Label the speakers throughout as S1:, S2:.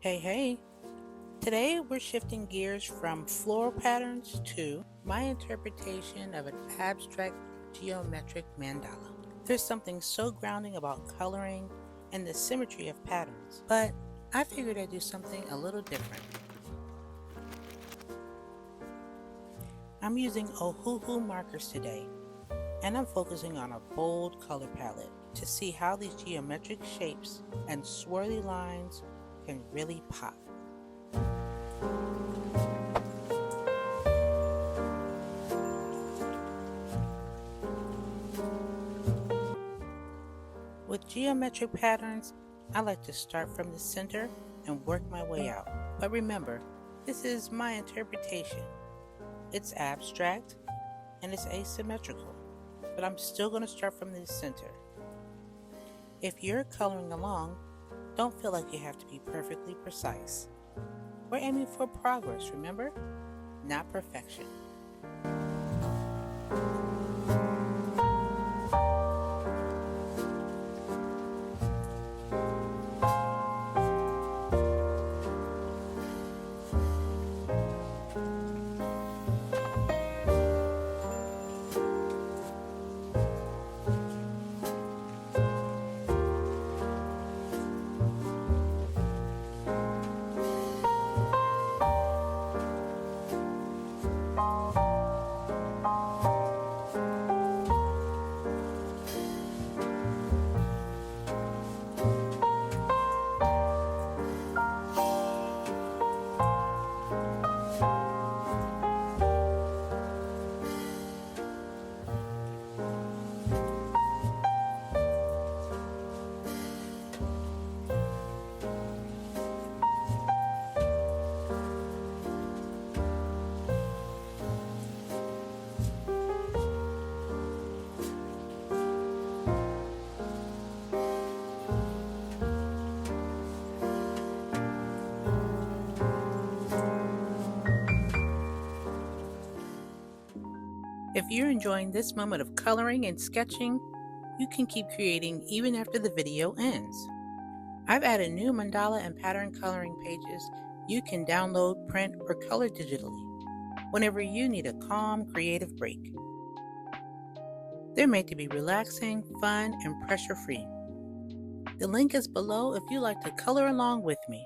S1: Hey, today we're shifting gears from floral patterns to my interpretation of an abstract geometric mandala. There's something so grounding about coloring and the symmetry of patterns, but I figured I'd do something a little different. I'm using Ohuhu markers today, and I'm focusing on a bold color palette to see how these geometric shapes and swirly lines can really pop. With geometric patterns, I like to start from the center and work my way out. But remember, this is my interpretation. It's abstract and it's asymmetrical, but I'm still going to start from the center. If you're coloring along, don't feel like you have to be perfectly precise. We're aiming for progress, remember? Not perfection. If you're enjoying this moment of coloring and sketching, you can keep creating even after the video ends. I've added new mandala and pattern coloring pages you can download, print, or color digitally whenever you need a calm, creative break. They're made to be relaxing, fun, and pressure-free. The link is below if you like to color along with me.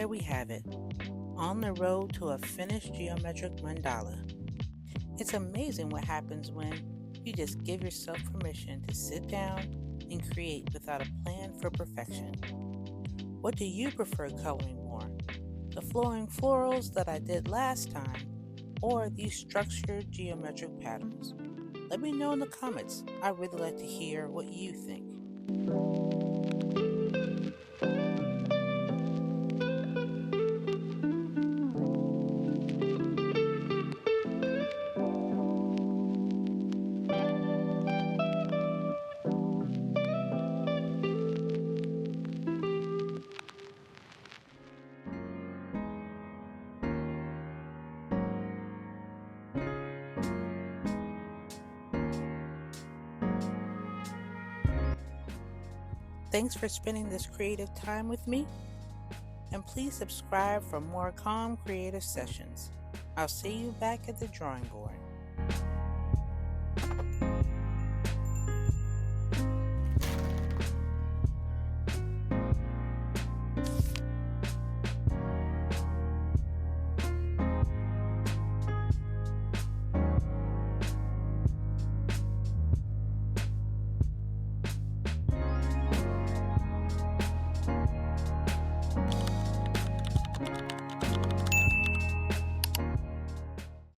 S1: we have it, on the road to a finished geometric mandala. It's amazing what happens when you just give yourself permission to sit down and create without a plan for perfection. What do you prefer coloring more? The flowing florals that I did last time, or these structured geometric patterns? Let me know in the comments. I'd really like to hear what you think. Thanks for spending this creative time with me, and please subscribe for more calm creative sessions. I'll see you back at the drawing board.